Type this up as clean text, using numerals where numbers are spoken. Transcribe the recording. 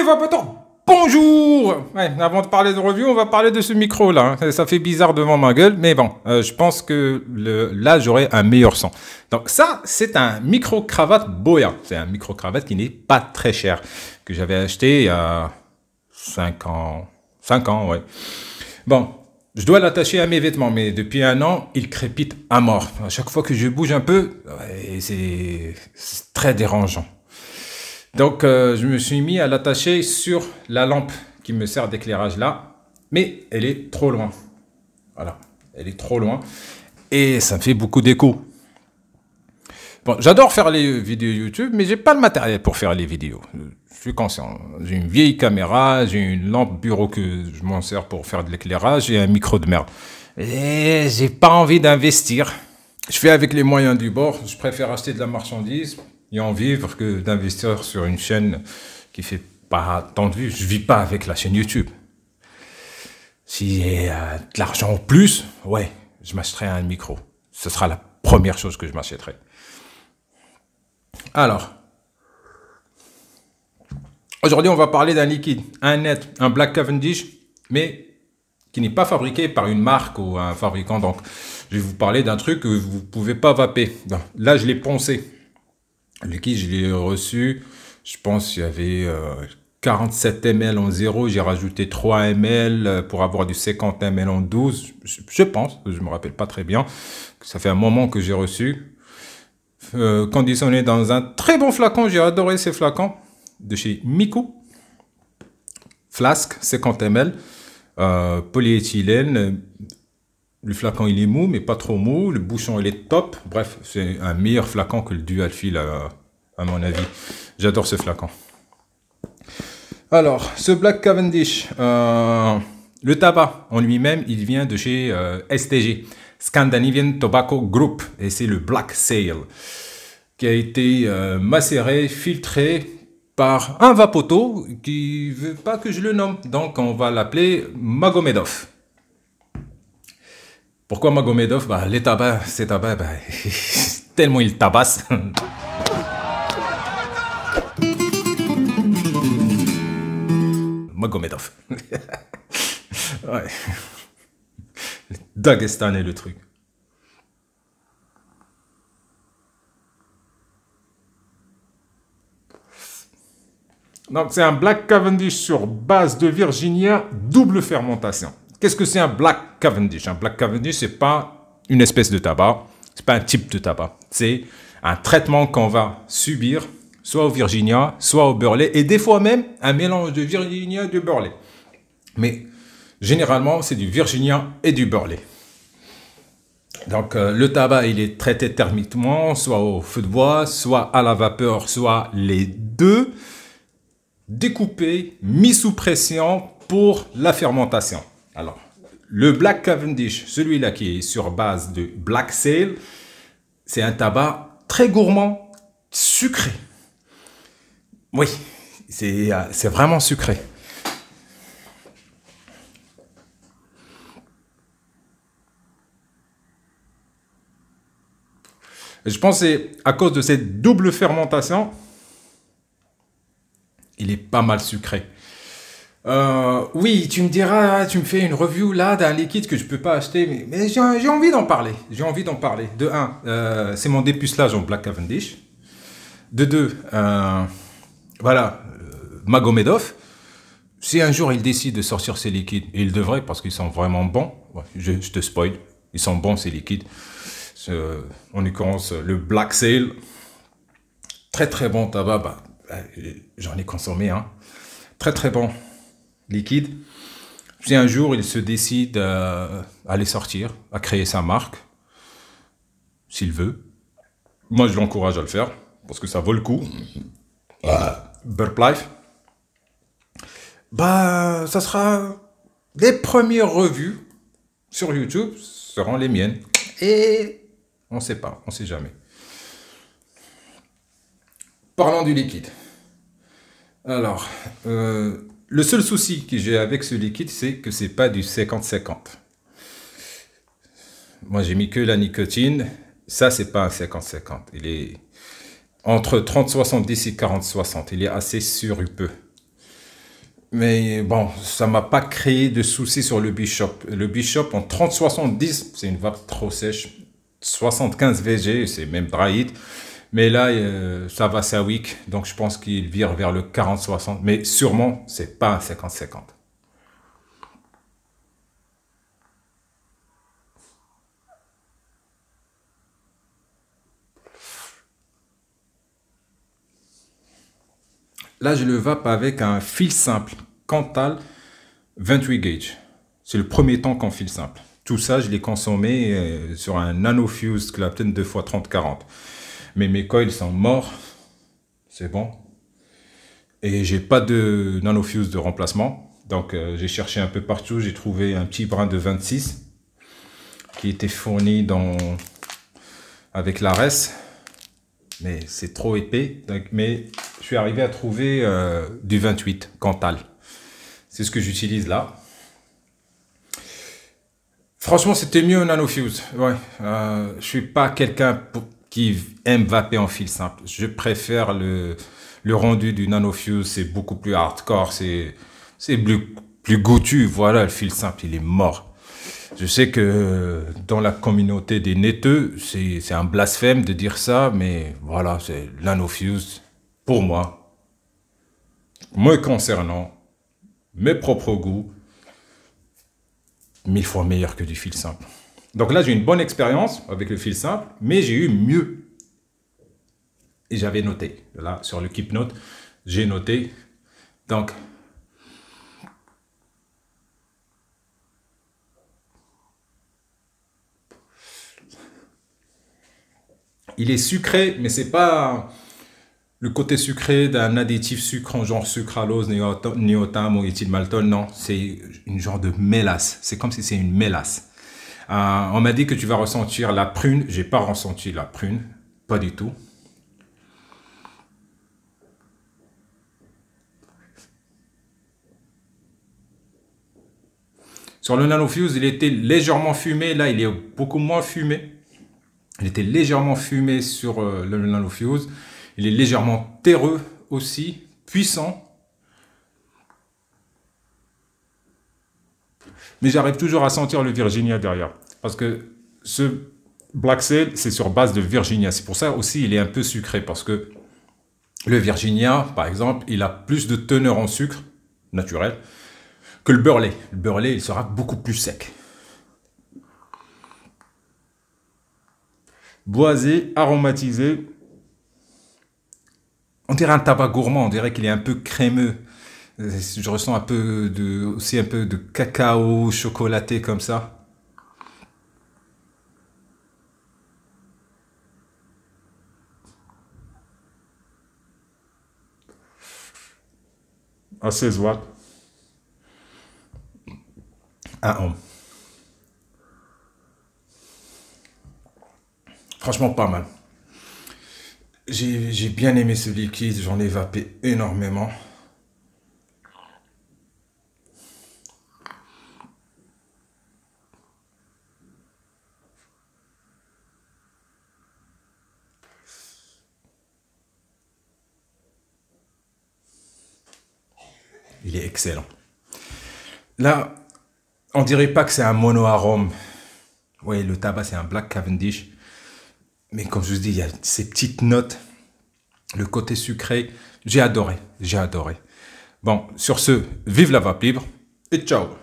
Vapoteur, bonjour. Ouais, avant de parler de review, on va parler de ce micro-là. Hein. Ça fait bizarre devant ma gueule, mais bon, je pense que là, j'aurai un meilleur son. Donc ça, c'est un micro-cravate Boya. C'est un micro-cravate qui n'est pas très cher, que j'avais acheté il y a 5 ans. 5 ans, ouais. Bon, je dois l'attacher à mes vêtements, mais depuis un an, il crépite à mort. À chaque fois que je bouge un peu, ouais, c'est très dérangeant. Donc, je me suis mis à l'attacher sur la lampe qui me sert d'éclairage là, mais elle est trop loin. Voilà, elle est trop loin et ça me fait beaucoup d'écho. Bon, j'adore faire les vidéos YouTube, mais j'ai pas le matériel pour faire les vidéos. Je suis conscient. J'ai une vieille caméra, j'ai une lampe bureau que je m'en sers pour faire de l'éclairage et un micro de merde. Et j'ai pas envie d'investir. Je fais avec les moyens du bord. Je préfère acheter de la marchandise et en vivre que d'investir sur une chaîne qui fait pas tant de vues. Je vis pas avec la chaîne YouTube. Si j'ai de l'argent en plus, ouais, je m'achèterai un micro. Ce sera la première chose que je m'achèterai. Alors, aujourd'hui, on va parler d'un liquide, un net, un Black Cavendish, mais qui n'est pas fabriqué par une marque ou un fabricant. Donc, je vais vous parler d'un truc que vous ne pouvez pas vaper. Donc, là, je l'ai poncé. Le liquide, je l'ai reçu. Je pense qu'il y avait 47 ml en 0. J'ai rajouté 3 ml pour avoir du 50 ml en 12. Je pense, je ne me rappelle pas très bien. Ça fait un moment que j'ai reçu. Conditionné dans un très bon flacon. J'ai adoré ces flacons de chez Miku. Flasque, 50 ml. Polyéthylène. Le flacon, il est mou, mais pas trop mou. Le bouchon, il est top. Bref, c'est un meilleur flacon que le Dual Fill, à mon avis. J'adore ce flacon. Alors, ce Black Cavendish, le tabac en lui-même, il vient de chez STG, Scandinavian Tobacco Group. Et c'est le Black Sail, qui a été macéré, filtré par un vapoto qui ne veut pas que je le nomme. Donc, on va l'appeler Magomedov. Pourquoi Magomedov? Bah, les tabacs, ces tabacs, bah, tellement ils tabassent. Magomedov. Ouais. Daghestan est le truc. Donc, c'est un Black Cavendish sur base de Virginia, double fermentation. Qu'est-ce que c'est un Black Cavendish? Un Black Cavendish, c'est pas une espèce de tabac, c'est pas un type de tabac. C'est un traitement qu'on va subir, soit au Virginia, soit au Burley, et des fois même un mélange de Virginia et de Burley. Mais généralement, c'est du Virginia et du Burley. Donc, le tabac, il est traité thermiquement, soit au feu de bois, soit à la vapeur, soit les deux, découpé, mis sous pression pour la fermentation. Alors, le Black Cavendish, celui-là qui est sur base de Black Sail, c'est un tabac très gourmand, sucré. Oui, c'est vraiment sucré. Je pense que c'est à cause de cette double fermentation, il est pas mal sucré. Oui, tu me diras, tu me fais une review là d'un liquide que je peux pas acheter, mais j'ai envie d'en parler. J'ai envie d'en parler. De 1, c'est mon dépucelage en Black Cavendish. De 2, voilà, Magomedov. Si un jour il décide de sortir ces liquides, et il devrait parce qu'ils sont vraiment bons, ouais, je te spoil, ils sont bons ces liquides. En l'occurrence, le Black Sail, très très bon tabac, bah, j'en ai consommé, hein. Très très bon liquide. Si un jour il se décide à les sortir, à créer sa marque, s'il veut, moi je l'encourage à le faire, parce que ça vaut le coup. Burp Life, bah ça sera les premières revues sur YouTube seront les miennes. Et on ne sait pas, on ne sait jamais. Parlons du liquide. Alors, le seul souci que j'ai avec ce liquide, c'est que c'est pas du 50-50. Moi, j'ai mis que la nicotine. Ça, c'est pas un 50-50. Il est entre 30-70 et 40-60. Il est assez surupeux. Mais bon, ça m'a pas créé de soucis sur le Bishop. Le Bishop en 30-70, c'est une vape trop sèche. 75 VG, c'est même dry hit. Mais là, ça va, c'est à weak. Donc je pense qu'il vire vers le 40-60. Mais sûrement, c'est pas un 50-50. Là, je le vape avec un fil simple, Cantal 28 gauge. C'est le premier temps qu'en fil simple. Tout ça, je l'ai consommé sur un Nano Fuse Clapton 2x30-40. Mais mes coils sont morts. C'est bon. Et j'ai pas de Nano Fuse de remplacement. Donc j'ai cherché un peu partout. J'ai trouvé un petit brin de 26 qui était fourni avec l'Ares. Mais c'est trop épais. Donc, mais je suis arrivé à trouver du 28 Cantal. C'est ce que j'utilise là. Franchement, c'était mieux un nanofuse. Ouais, je suis pas quelqu'un qui aime vaper en fil simple. Je préfère le rendu du nanofuse. C'est beaucoup plus hardcore. C'est plus goûtu. Voilà, le fil simple, il est mort. Je sais que dans la communauté des netteux, c'est un blasphème de dire ça, mais voilà, c'est nanofuse. Pour moi, me concernant, mes propres goûts, 1000 fois meilleur que du fil simple. Donc là, j'ai une bonne expérience avec le fil simple, mais j'ai eu mieux. Et j'avais noté. Là, sur le Keep Note, j'ai noté. Donc, il est sucré, mais c'est pas le côté sucré d'un additif sucrant genre sucralose, néotam ou éthylmaltol. Non, c'est une genre de mélasse. C'est comme si c'est une mélasse. On m'a dit que tu vas ressentir la prune. J'ai pas ressenti la prune, pas du tout. Sur le nanofuse, il était légèrement fumé. Là, il est beaucoup moins fumé. Il était légèrement fumé sur le nanofuse. Il est légèrement terreux aussi, puissant. Mais j'arrive toujours à sentir le Virginia derrière. Parce que ce Black Sail, c'est sur base de Virginia. C'est pour ça aussi il est un peu sucré. Parce que le Virginia, par exemple, il a plus de teneur en sucre naturel que le Burley. Le Burley, il sera beaucoup plus sec. Boisé, aromatisé. On dirait un tabac gourmand, on dirait qu'il est un peu crémeux. Je ressens aussi un peu de cacao chocolaté comme ça. À 16 watts. Un homme. Franchement, pas mal. J'ai bien aimé ce liquide, j'en ai vapé énormément. Il est excellent. Là, on dirait pas que c'est un mono-arôme. Oui, le tabac, c'est un Black Cavendish. Mais comme je vous dis, il y a ces petites notes, le côté sucré. J'ai adoré, j'ai adoré. Bon, sur ce, vive la vape libre et ciao!